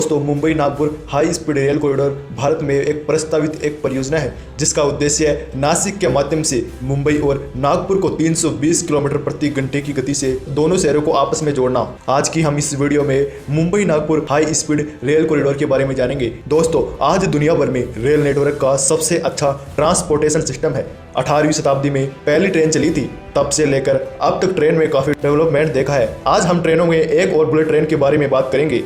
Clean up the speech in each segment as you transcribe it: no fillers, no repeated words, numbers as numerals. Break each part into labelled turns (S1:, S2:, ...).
S1: दोस्तों, Mumbai Nagpur high speed rail corridor Bharat में एक प्रस्तावित एक परियोजना है जिसका उद्देश्य है नासिक के माध्यम से मुंबई और नागपुर को 320 किलोमीटर प्रति घंटे की गति से दोनों शहरों को आपस में जोड़ना। आज की हम इस वीडियो में Mumbai Nagpur high speed rail corridor के बारे में जानेंगे। दोस्तों, आज दुनिया भर में रेल नेटवर्क का सबसे अच्छा ट्रांसपोर्टेशन सिस्टम है। 18वीं शताब्दी में पहली ट्रेन चली थी, तब से लेकर अब तक ट्रेन में काफी डेवलपमेंट देखा है। आज हम ट्रेनों में एक और बुलेट ट्रेन के बारे में बात करेंगे।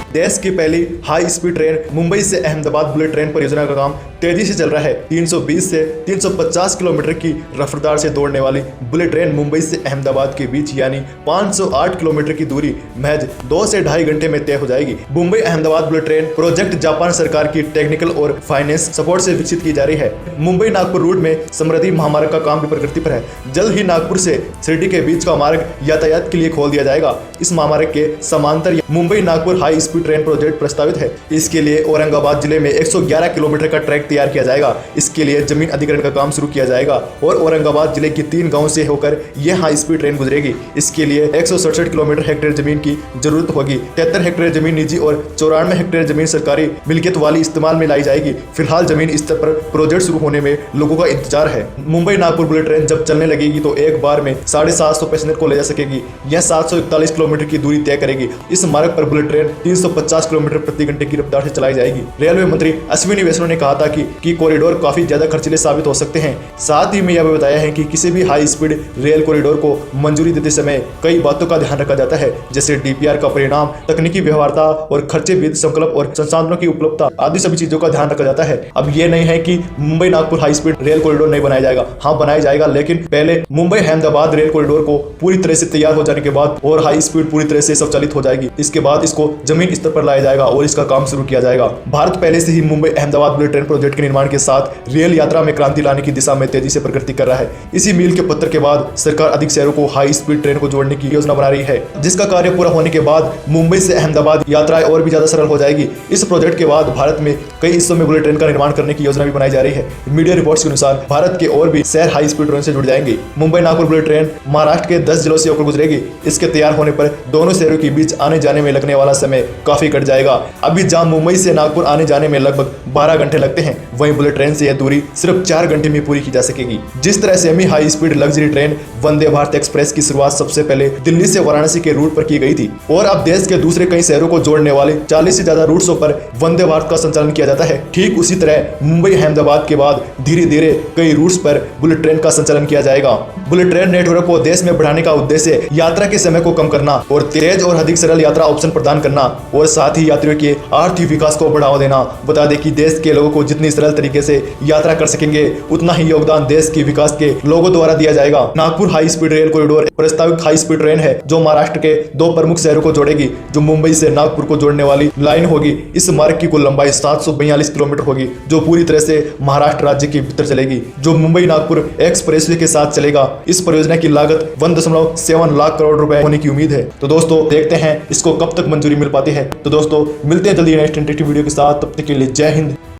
S1: देश की पहली हाई स्पीड ट्रेन मुंबई से अहमदाबाद बुलेट ट्रेन परियोजना का काम तेजी से चल रहा है। 320 से 350 किलोमीटर की रफ्तार से दौड़ने वाली बुलेट ट्रेन मुंबई से अहमदाबाद के बीच यानी 508 किलोमीटर की दूरी महज 2 से ढाई घंटे में तय हो जाएगी। Mumbai Ahmedabad bullet train project Japan सरकार की टेक्निकल और फाइनेंस सपोर्ट से विकसित की जा रही है। मुंबई नागपुर रूट में समृद्धि महामार्ग का काम भी प्रगति पर है। जल्द ही नागपुर से शिरडी के बीच का मार्ग यातायात के लिए खोल दिया जाएगा। इस महामार्ग के समांतर Mumbai Nagpur high speed train project प्रस्तावित है। इसके लिए औरंगाबाद जिले में 111 किलोमीटर का ट्रैक तैयार किया जाएगा। इसके लिए जमीन अधिग्रहण का काम शुरू किया जाएगा और औरंगाबाद जिले की 3 गांवों से होकर यह हाई स्पीड ट्रेन गुजरेगी। इसके लिए 167 किलोमीटर हेक्टेयर जमीन की जरूरत होगी। 73 हेक्टेयर जमीन निजी और 94 हेक्टेयर जमीन सरकारी मिल्कियत वाली इस्तेमाल में लाई जाएगी। फिलहाल जमीन स्तर पर प्रोजेक्ट शुरू होने में लोगों का इंतजार है। मुंबई नागपुर बुलेट ट्रेन जब चलने लगेगी तो एक बार में 750 पैसेंजर को ले जा सकेगी। यह 741 किलोमीटर की दूरी तय करेगी। इस मार्ग पर बुलेट ट्रेन 350 किलोमीटर प्रति घंटे की रफ्तार से चलाई जाएगी। रेलवे मंत्री अश्विनी वैष्णव ने कहा था कि कॉरिडोर काफी ज्यादा खर्चीले साबित हो सकते हैं। साथ ही में यह भी बताया है कि किसी भी हाई स्पीड रेल कॉरिडोर को मंजूरी देते समय कई बातों का ध्यान रखा जाता है, जैसे डीपीआर का परिणाम, तकनीकी व्यवहारता और खर्चे वित्त संकल्प और संसाधनों की उपलब्धता आदि सभी चीजों का ध्यान रखा जाता है। अब ये नहीं है कि Mumbai Nagpur high speed rail corridor नहीं बनाया जाएगा। हाँ, बनाया जाएगा, लेकिन पहले मुंबई अहमदाबाद रेल कॉरिडोर को पूरी तरह से तैयार हो जाने के बाद और हाई स्पीड पूरी तरह से स्वचालित हो जाएगी। इसके बाद इसको जमीन स्तर पर लाया जाएगा और इसका काम शुरू किया जाएगा। भारत पहले से ही Mumbai Ahmedabad bullet train project के निर्माण के साथ रेल यात्रा में क्रांति लाने की दिशा में तेजी से प्रगति कर रहा है। इसी मील के पत्थर के बाद सरकार अधिक शहरों को हाई स्पीड ट्रेन को जोड़ने की योजना बना रही है, जिसका कार्य पूरा होने के बाद मुंबई से अहमदाबाद यात्राएं और भी ज्यादा सरल हो जाएगी। इस प्रोजेक्ट के बाद भारत में कई हिस्सों में बुलेट ट्रेन का निर्माण करने की योजना भी बनाई जा रही है। मीडिया रिपोर्ट्स के अनुसार भारत के और भी शहर हाई स्पीड ट्रेन से जुड़ जाएंगे। मुंबई नागपुर बुलेट ट्रेन महाराष्ट्र के 10 जिलों से होकर गुजरेगी। इसके तैयार होने पर दोनों शहरों के बीच आने जाने में लगने वाला समय काफी कट जाएगा। अभी जहां मुंबई से नागपुर आने जाने में लगभग 12 घंटे लगते हैं, वहीं बुलेट ट्रेन से यह दूरी सिर्फ 4 घंटे में पूरी की जा सकेगी। जिस तरह semi high speed luxury train Vande Bharat express की शुरुआत सबसे पहले दिल्ली से वाराणसी के रूट पर की गई थी और अब देश के दूसरे कई शहरों को जोड़ने वाले 40 से ज्यादा रूट्स पर वंदे भारत का संचालन किया जाता है। ठीक उसी तरह मुंबई अहमदाबाद के बाद धीरे धीरे कई रूट्स पर बुलेट ट्रेन का संचालन किया जाएगा। बुलेट ट्रेन नेटवर्क को देश में बढ़ाने का उद्देश्य यात्रा के समय को कम करना और तेज और अधिक सरल यात्रा ऑप्शन प्रदान करना और साथ ही यात्रियों के आर्थिक विकास को बढ़ावा देना। बता दें कि देश के लोगों को जितनी सरल तरीके से यात्रा कर सकेंगे, उतना ही योगदान देश के विकास के लोगों द्वारा दिया जाएगा। Nagpur high speed rail corridor प्रस्तावित हाई स्पीड ट्रेन है जो महाराष्ट्र के 2 प्रमुख शहरों को जोड़ेगी, जो मुंबई से नागपुर को जोड़ने वाली लाइन होगी। इस मार्ग की कुल लंबाई 742 किलोमीटर होगी, जो पूरी तरह से महाराष्ट्र राज्य के भीतर चलेगी, जो मुंबई नागपुर एक्सप्रेसवे के साथ चलेगा। इस परियोजना की लागत 1.7 लाख करोड़ रुपए होने की उम्मीद है। तो दोस्तों, देखते हैं इसको कब तक मंजूरी मिल पाती है। तो दोस्तों, मिलते हैं जल्दी नेक्स्ट इंटरेस्टिंग वीडियो के साथ। तब तक के लिए जय हिंद।